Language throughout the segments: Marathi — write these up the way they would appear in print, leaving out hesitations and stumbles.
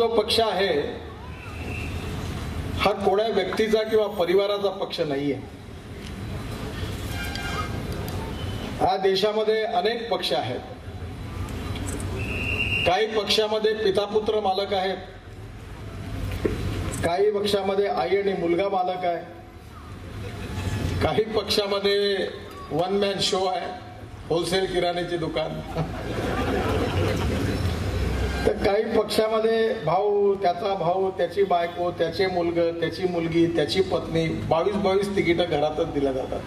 जो पक्ष आहे हा कोणा व्यक्तीचा किंवा परिवाराचा पक्ष नाहीये। या देशामध्ये अनेक पक्ष आहेत। काही पक्षामध्ये पिता-पुत्र मालक आहेत, काही पक्षामध्ये आई आणि मुलगा मालक आहे, काही पक्षामध्ये वन मॅन शो आहे, होलसेल किराण्याची दुकान, तर काही पक्षामध्ये भाऊ, त्याचा भाऊ, त्याची बायको, त्याचे मुलगा, त्याची मुलगी, त्याची पत्नी, 22 तिकीटं घरातच दिल्या जातात।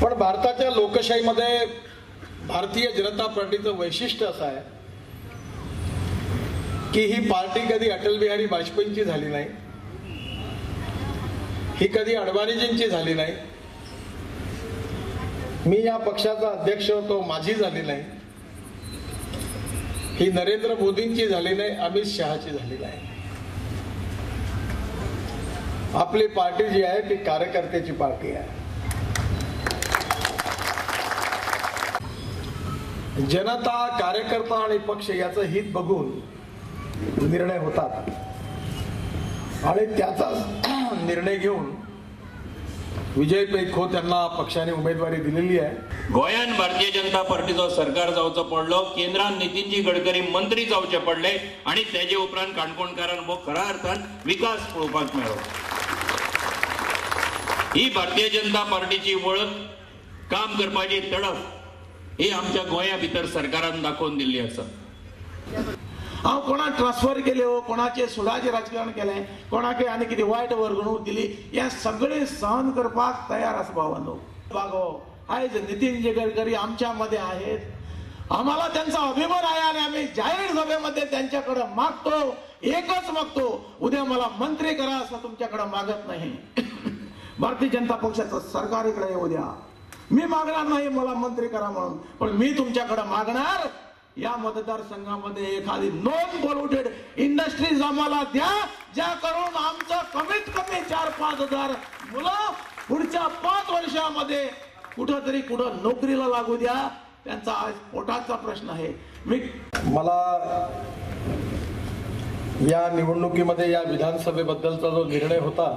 पण भारताच्या लोकशाहीमध्ये भारतीय जनता पार्टीचं वैशिष्ट्य असं आहे की ही पार्टी कधी अटल बिहारी वाजपेयींची झाली नाही, ही कधी अडवाणीजींची झाली नाही, मी या पक्षाचा अध्यक्ष होतो माझी झाली नाही, ही नरेंद्र मोदींची झाली नाही, अमित शहाची झाली नाही। आपली पार्टी जी आहे ती कार्यकर्त्याची पार्टी आहे। जनता, कार्यकर्ता आणि पक्ष याचं हित बघून निर्णय होतात आणि त्याचा निर्णय घेऊन विजय पैखो त्यांना पक्षाने उमेदवारी दिलेली आहे। गोयान भारतीय जनता पार्टीचं सरकार जावचं पडलो, केंद्रात नितीनजी गडकरी मंत्री जावचे पडले आणि त्याचे उपरांत काणकोणकारांक खऱ्या अर्थान विकास पळोवपाक मेळ्ळो। ही भारतीय जनता पार्टीची वळख, काम करपाची तडफ ही आमच्या गोंया भितर सरकारान दाखवून दिल्ली आसा। हांव कोणाक ट्रान्सफर केले हो, कोणाचे सुडाचे राजकारण केलें, कोणाके आनी कितें वायट वर्गणूक दिली, हे सगळे सहन करपाक तयार आसा भावांनो। बागो आयज नितीनजी गडकरी आमच्या मध्ये आहेत, आम्हाला त्यांचा अभिमान आहे आणि आम्ही जाहीर सभेमध्ये त्यांच्याकडे मागतो, एकच मागतो, उद्या मला मंत्री करा असं तुमच्याकडे मागत नाही। भारतीय जनता पक्षाचं सरकार इकडे येऊ द्या, मी मागणार नाही मला मंत्री करा म्हणून, पण मी तुमच्याकडे मागणार या मतदारसंघामध्ये एखादी नॉन पोल्युटेड इंडस्ट्रीज आम्हाला द्या, ज्या करून आमचं कमीत कमी 4-5 हजार मुलं पुढच्या 5 वर्षामध्ये कुठंतरी कुठं नोकरीला लागू द्या, त्यांचा आज पोटाचा प्रश्न आहे। मला या निवडणुकीमध्ये या विधानसभेबद्दलचा जो निर्णय होता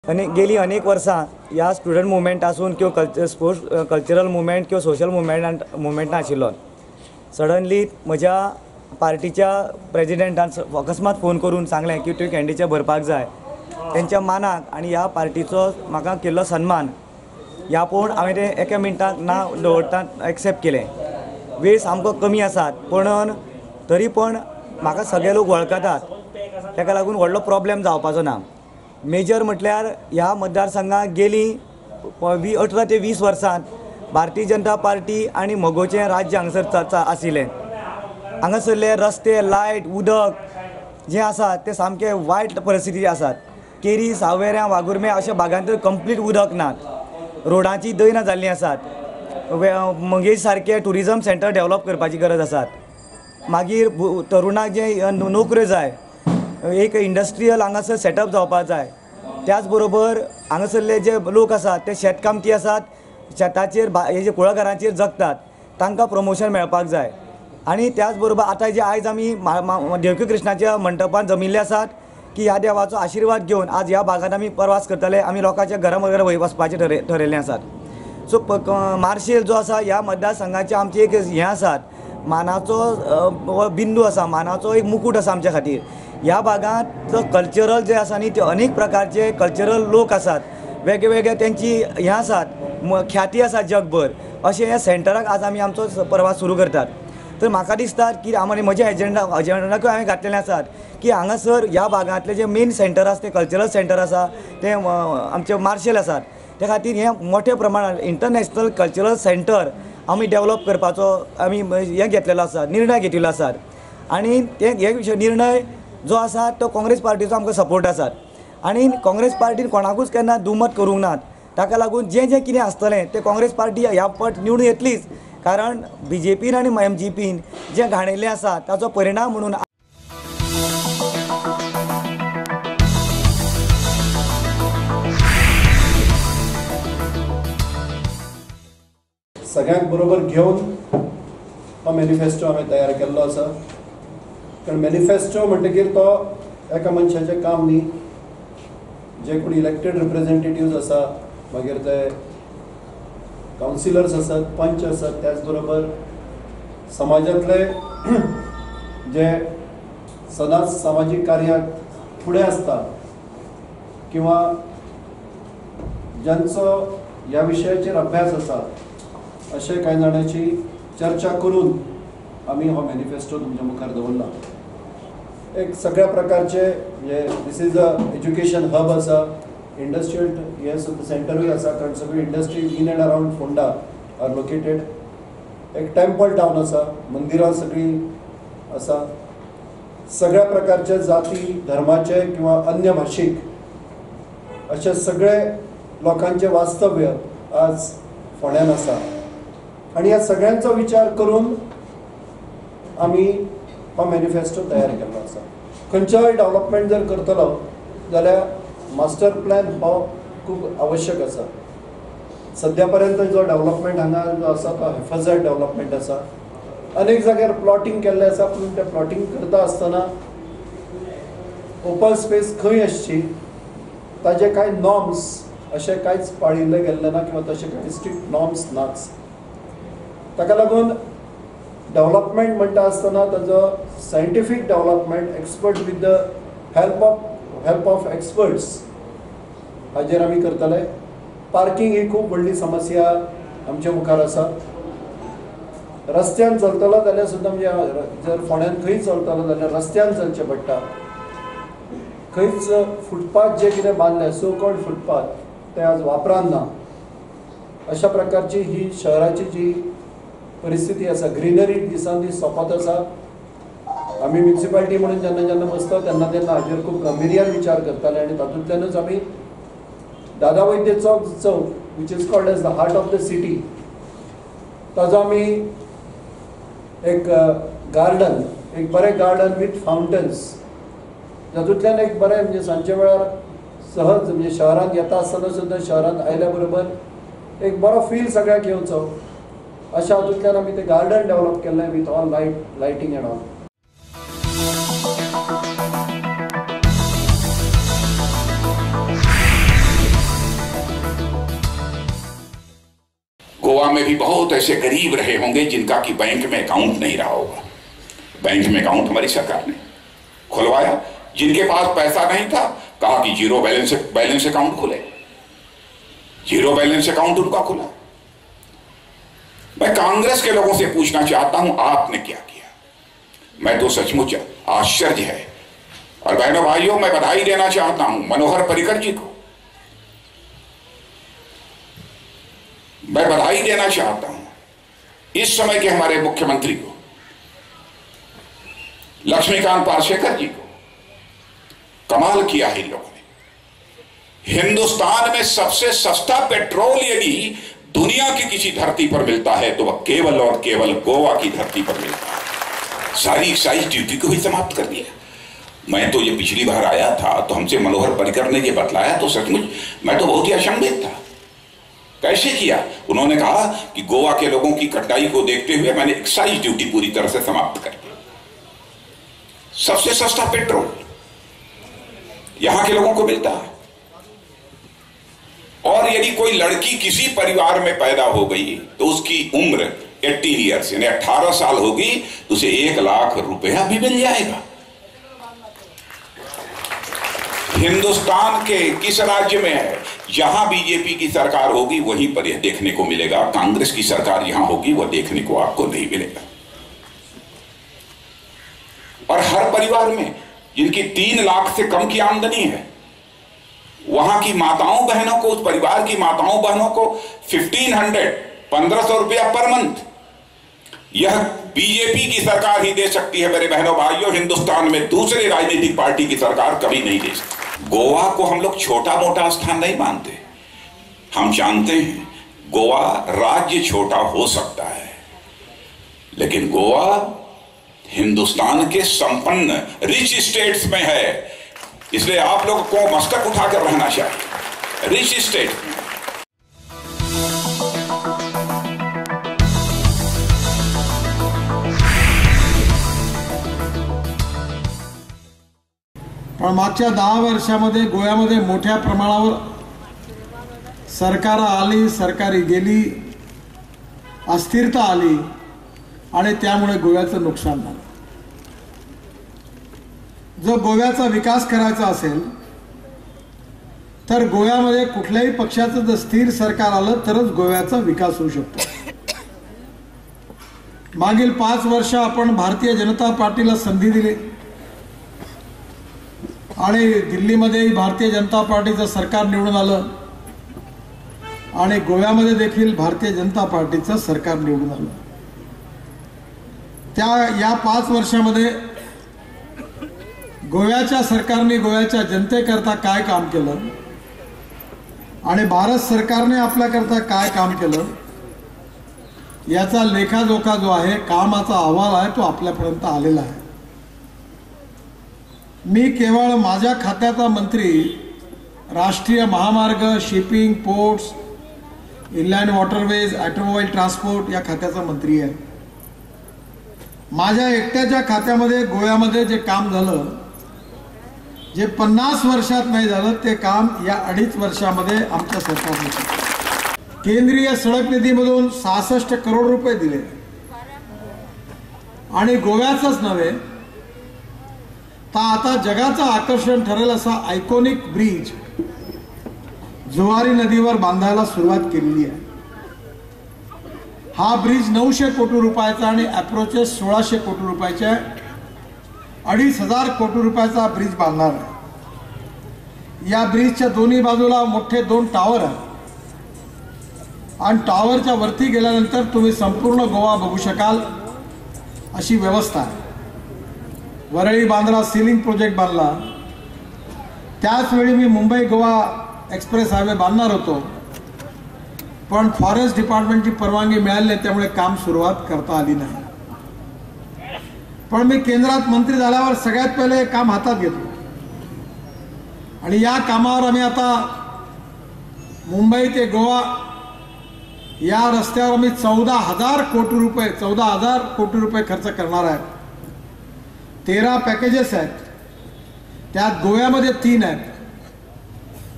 आणि गेली अनेक वर्सां ह्या स्टुडंट मुवमेंट आसून किंवा स्पोर्ट्स कल्चरल मुवमेंट किंवा सोशल मुवमेंट आशिल्लो। सडनली म्हज्या पार्टीच्या प्रेजिडेंटान अकस्मात फोन करून सांगलें की तुवें कॅन्डिडेट भरपाक जाय। त्यांच्या मानाक आनी ह्या पार्टीचो म्हाका केल्लो सन्मान ह्या पळोवन हांवें तें एका मिनटाक ना दवरता एक्सेप्ट केलें। वेळ सामको कमी आसात पण तरी पण म्हाका सगळे लोक वळखतात, ताका लागून व्हडलो प्रॉब्लेम जावपाचो ना। मेजर म्हटल्यार ह्या मतदारसंघात गेली 18 ते 20 वर्सांत भारतीय जनता पार्टी आणि मगोचें राज्य हांगासर आशिल्लें। हांगासरले रस्ते, लायट, उदक जे आसात ते सामके वायट परिस्थिती आसात। केरी, सावेऱ्यां, वागुर्म्या अशा भागांत तर कंप्लीट उदक नात, रोडांची दैना जाल्लीं आसात। मंगेश सारखे टुरिजम सेंटर डेव्हलप करपाची गरज आसात। मागीर तरुणाक जे नोकऱ्यो जाय, एक इंडस्ट्रियल हांगासर सेटअप जावपाक जाय। त्याच बरोबर हांगासरले जे लोक आसात ते शेतकामती आसात, शेताचेर हेजे कुळागरांचेर जगतात, तांकां प्रमोशन मेळपाक जाय। आनी त्याच बरोबर आतां जे आयज आमी देवकी कृष्णाच्या मंडपान जमिल्ले आसात की ह्या देवाचो आशिर्वाद घेवन आज ह्या भागात आमी प्रवास करतले, आमी लोकांच्या घरां वगैरे वचपाचें ठरयल्लें आसात। सो मार्शेल जो आसा ह्या मतदारसंघाचे आमचे एक हें आसात, मानाचो बिंदू आसा, मानाचो एक मुकूट आसा आमच्या खातीर। ह्या भागात कल्चरल जे आसा न्ही ते अनेक प्रकारचे कल्चरल लोक आसात, वेगवेगळे त्यांची हें आसात, ख्याती आसा जगभर। अशें ह्या सेंटराक आज आमी आमचो प्रवास सुरू करतात। तर म्हाका दिसता की म्हज्या एजेंडाकूय हांवें घातलेलें आसात की हांगासर ह्या भागांतले जे मेन सेंटर आसा ते कल्चरल सेंटर आसा ते आमचे मार्शेल आसात। त्या खातीर हें मोठ्या प्रमाणात इंटरनॅशनल कल्चरल सेंटर आमी डेव्हलप करपाचो आमी हें घेतलेलो आसा, निर्णय घेतिल्लो आसात। आनी हे विशय निर्णय जो आसा तो काँग्रेस पार्टीचो आमकां सपोर्ट आसात आनी काँग्रेस पार्टीन कोणाकूच केन्ना दुमत करूंक नात। ताका लागून जें कितें आसतलें तें काँग्रेस पार्टी ह्या पट निवडून येतलीच, कारण BJPन आनी MGPन जें घाणिल्लें आसा ताचो परिणाम म्हणून सगळ्यांक बरोबर घेवन हो मॅनिफेस्टो हांवें तयार केल्लो आसा. कारण मॅनिफेस्टो म्हणटकीर तो एका मनशाचें काम न्ही. जे कोण इलेक्टेड रिप्रेझेंटेटिव्ज आसा, मागीर ते कावन्सिलर्स आसात, पंच आसात, त्याच बरोबर समाजांतले जे सदांच सामाजीक कार्याक फुडें आसता किंवा ज्यांचो ह्या विशयाचेर अभ्यास आसा, अशे कांय जाणांची चर्चा करून आमी हो मॅनिफेस्टो तुमच्या मुखार दवरला. एक सगळ्या प्रकारचे म्हणजे this is a education hub आसा, इंडस्ट्रियल हे सेंटरूय आसा, कारण सगळी industry in and around Ponda are located. एक टेम्पल टावन आसा, मंदिरां सगळी आसा. सगळ्या प्रकारचे जाती धर्माचे किंवा अन्य भाशीक अशे सगळे लोकांचे वास्तव्य आज फोंड्यान आसा. आणि ह्या सगळ्यांचो विचार करून आमी हो मॅनिफेस्टो तयार केल्लो आसा. खंयचोय डेव्हलपमेंट जर करतलो जाल्यार मास्टर प्लॅन हो खूब आवश्यक आसा. सद्या पर्यंत जो डेव्हलपमेंट हांगा जो आसा तो हेफाजत डेव्हलपमेंट आसा. अनेक जाग्यार प्लॉटिंग केल्लें आसा, पूण तें प्लॉटिंग करता आसतना ओपन स्पेस खंय आसची ताजे कांय नॉर्म्स अशें कांयच पाळिल्लें गेल्लें ना किंवा तशे कांय स्ट्रिक्ट नॉर्म्स नाच. ताका लागून डेव्हलपमेंट म्हणटा आसतना ताजो scientific development expert with the help of experts हाजेर आमी करतले. पार्किंग ही खूब व्हडली समस्या आमच्या मुखार आसा. रस्त्यान चलतलो जाल्यार सुद्दां म्हणजे जर फोंड्यान खंय चलतलो जाल्यार रस्त्यान चलचें पडटा. खंयच फुटपाथ जे कितें बांदले सो कॉल्ड फुटपाथ ते आज वापरान ना. अशा प्रकारची ही शहराची जी परिस्थिती आसा, ग्रीनरी दिसान दीस सोंपत आसा. आमी म्युनिसिपालिटी म्हणून जेन्ना जेन्ना बसता तेन्ना तेन्ना हाजेर खूब गंभीर्यान विचार करताले आनी तातूंतल्यानूच आमी Dada Vaidya Chowk which is called as the heart of the city ताजो आमी एक गार्डन, एक बरें गार्डन विथ फाउंटन्स, जातूंतल्यान एक बरें म्हणजे सांजचे वेळार सहज म्हणजे शहरांत येता आसतना सुद्दां शहरांत आयल्या बरोबर एक बरो फील सगळ्याक येवचो अशा हातूंतल्यान आमी तें गार्डन डेव्हलप केल्लें with all lighting end all. Goa में भी बहुत ऐसे गरीब रहे होंगे जिनका कि बैंक में अकाउंट नहीं रहा होगा. बैंक में अकाउंट हमारी सरकार ने खुलवाया. जिनके पास पैसा नहीं था कहा कि जीरो बैलेंस अकाउंट खुले. जीरो बैलेंस अकाउंट उनका खुला. मैं कांग्रेस के लोगों से पूछना चाहता हूं आपने क्या किया. मैं तो सचमुच आश्चर्य है. और बहनों भाइयों, मैं बधाई देना चाहता हूं मनोहर पर्रिकर जी को. मैं बधाई देना चाहता हूं इस समय के हमारे मुख्यमंत्री को, लक्ष्मीकांत पार्सेकर जी को. कमाल किया है इन लोगों ने. हिंदुस्तान में सबसे सस्ता पेट्रोल यदि दुनिया की किसी धरती पर मिलता है तो वह केवल और केवल गोवा की धरती पर मिलता है. सारी एक्साइज ड्यूटी को ही समाप्त कर दिया. मैं तो ये पिछली बार आया था तो हमसे मनोहर पर्रिकर ने ये बतलाया तो सचमुच मैं तो बहुत ही अचंभित था. कैसे किया? उन्होंने कहा कि गोवा के लोगों की कठिनाई को देखते हुए मैंने एक्साइज ड्यूटी पूरी तरह से समाप्त कर दी. सबसे सस्ता पेट्रोल यहां के लोगों को मिलता है. और यदि कोई लड़की किसी परिवार में पैदा हो गई तो उसकी उम्र 18 ईयर्स यानी 18 साल होगी तो उसे 1 लाख रुपया भी मिल जाएगा. हिंदुस्तान के किस राज्य में है? जहां बीजेपी की सरकार होगी वहीं पर यह देखने को मिलेगा. कांग्रेस की सरकार यहां होगी वह देखने को आपको नहीं मिलेगा. और हर परिवार में जिनकी 3 लाख से कम की आमदनी है वहां की माताओं बहनों को, उस परिवार की माताओं बहनों को 1500 रुपया पर मंथ यह बीजेपी की सरकार ही दे सकती है. मेरे बहनों भाइयों, हिंदुस्तान में दूसरे राजनीतिक पार्टी की सरकार कभी नहीं दे सकती. गोवा को हम लोग छोटा मोटा स्थान नहीं मानते. हम जानते हैं गोवा राज्य छोटा हो सकता है लेकिन गोवा हिंदुस्तान के संपन्न रिच स्टेट्स में है. इसलिए आप लोगों को मस्तक उठाकर रहना चाहिए. रिच स्टेट पण मागच्या 10 वर्षामध्ये गोव्यामध्ये मोठ्या प्रमाणावर सरकार आली, सरकारी गेली, अस्थिरता आली आणि त्यामुळे गोव्याचं नुकसान झालं. जो गोव्याचा विकास करायचा असेल तर गोव्यामध्ये कुठल्याही पक्षाचं जर स्थिर सरकार आलं तरच गोव्याचा विकास होऊ शकतो. मागील 5 वर्ष आपण भारतीय जनता पार्टीला संधी दिली आणि दिल्लीमध्येही भारतीय जनता पार्टीचं सरकार निवडून आलं आणि गोव्यामध्ये देखील भारतीय जनता पार्टीचं सरकार निवडून आलं. या 5 वर्षामध्ये गोव्याच्या सरकारने गोव्याच्या जनतेकरता काय काम केलं आणि भारत सरकारने आपल्याकरता काय काम केलं याचा लेखाजोखा जो आहे, कामाचा अहवाल आहे, तो आपल्यापर्यंत आलेला आहे. मी केवळ माझ्या खात्याचा मंत्री राष्ट्रीय महामार्ग, shipping, ports, inland waterways, automobile transport या खात्याचा मंत्री आहे. माझ्या एकट्याच्या खात्यामध्ये गोव्यामध्ये जे काम झालं, जे 50 वर्षात नाही झालं, ते काम या 2.5 वर्षामध्ये आमच्या सरकारने केलं. केंद्रीय सडक निधीमधून 66 करोड रुपये दिले आणि गोव्याचंच नव्हे तर आता जगाचं आकर्षण ठरेल असा आयकॉनिक ब्रिज जुवारी नदीवर बांधायला सुरुवात केलेली आहे. हा ब्रिज 900 कोटी रुपयाचा आणि अप्रोचेस 1600 कोटी रुपयाचे आहे. 2,500 कोटी रुपयाचा ब्रिज बांधणार आहे. या ब्रिजच्या दोन्ही बाजूला मोठे 2 टावर आहेत आणि टावरच्या वरती गेल्यानंतर तुम्ही संपूर्ण गोवा बघू शकाल अशी व्यवस्था आहे. वरळी बांद्रा सिलिंग प्रोजेक्ट बांधला, त्याच वेळी मी मुंबई गोवा एक्सप्रेस हायवे बांधणार होतो, पण फॉरेस्ट डिपार्टमेंटची परवानगी मिळाली नाही, त्यामुळे काम सुरुवात करता आली नाही. पण मी केंद्रात मंत्री झाल्यावर सगळ्यात पहिले हे काम हातात घेतलं आणि या कामावर आम्ही आता मुंबई ते गोवा या रस्त्यावर आम्ही 14,000 कोटी रुपये खर्च करणार आहे. 13 पॅकेजेस आहेत, त्यात गोव्यामध्ये 3 आहेत,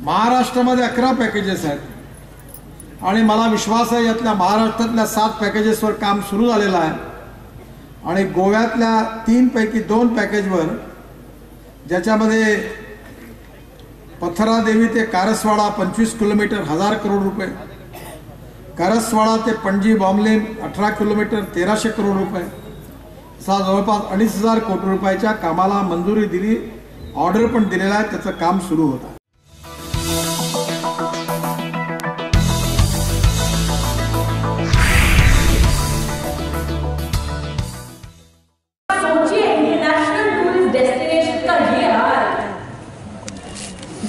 महाराष्ट्रामध्ये 11 पॅकेजेस आहेत आणि मला विश्वास आहे यातल्या महाराष्ट्रातल्या 7 पॅकेजेसवर काम सुरू झालेलं आहे आणि गोव्यातल्या 3 पैकी 2 पॅकेजवर, ज्याच्यामध्ये पथरादेवी ते कारसवाडा 25 किलोमीटर 1,000 करोड रुपये, कारसवाडा ते पणजी बॉम्बलेन 18 किलोमीटर 1,300 करोड रुपये, असा जवळपास 2,500 कोटी रुपयाच्या कामाला मंजुरी दिली, ऑर्डर पण दिलेला आहे, त्याचं काम सुरू होत आहे.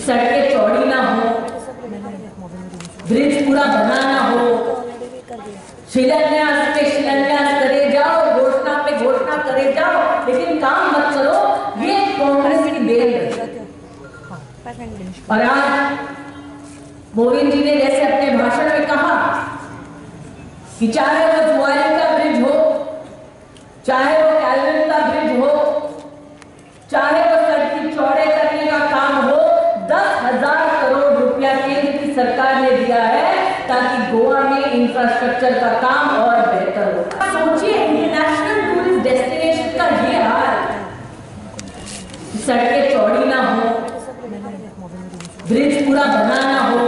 सड़कें चौड़ी ना हो, ब्रिज पूरा बना ना हो, शिलान्यास पे शिलान्यास करे जाओ, घोषणा पे घोषणा करे जाओ, लेकिन काम मत करो, ये कांग्रेस की देन है. और आज मोदी जी ने जैसे अपने भाषण में कहा कि चाहे वो जुआरी का ब्रिज हो, चाहे वो कैलविन का ब्रिज हो, चाहे वो सड़क चौड़े करने का काम हो, 10,000 करोड़ रुपया केंद्र की सरकार ने दिया है ताकि गोवा में इंफ्रास्ट्रक्चर का काम और बेहतर हो. सोचिए, इंटरनेशनल टूरिस्ट डेस्टिनेशन का ये हाल, सड़कें चौड़ी ना हो, ब्रिज पूरा बना ना हो,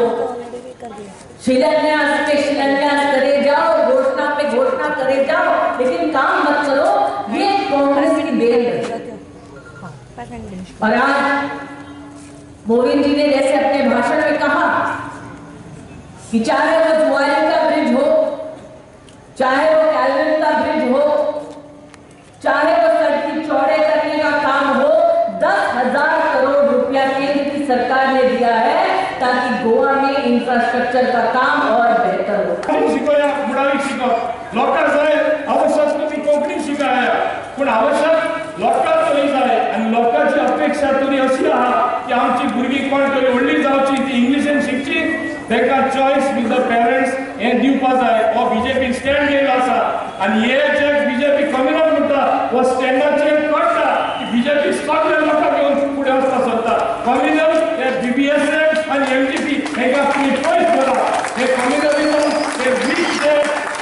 शिलान्यास पे शिलान्यास करे जाओ, घोषणा पे घोषणा करे जाओ, लेकिन काम मत करो, ये कांग्रेस की देन है. और आज मोदी जी ने जैसे अपने भाषण में कहा कि चाहे वो जुआरी का ब्रिज हो, चाहे वो कैलविन का ब्रिज हो, चाहे वो सड़क चौड़े करने का काम हो, 10,000 करोड़ रुपया केंद्र की सरकार ने दिया है ताकि गोवा में इंफ्रास्ट्रक्चर का काम और बेहतर हो. शिकवया मुळावी शिकव लोकांक जाय आवश्यक तुम्ही कोंकणी शिकाया, पण आवश्यक लोकांक तरी जाय आणि लोकांची अपेक्षा तरी अशी आहा की आमची भुरगीं कोण तरी व्हडली जावची, ती इंग्लिशीन शिकची, तेका चॉईस विथ द पेरेंट्स हे दिवपा जाय. हो बीजेपी स्टँड घेयलो आसा आणि हे जे बीजेपी कम्युनल म्हणटा हो स्टँडाचेर कळटा की बीजेपी सगळे लोकांक घेवन फुडें वचपाक सोदता. आनी एमटीपी हांकां तुमी पयस करा हे कम्युनिझम हे वीक जे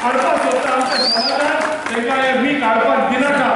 हाडपाक सोदता आमच्या समाजान तांकां हे वीक हाडपाक दिनाका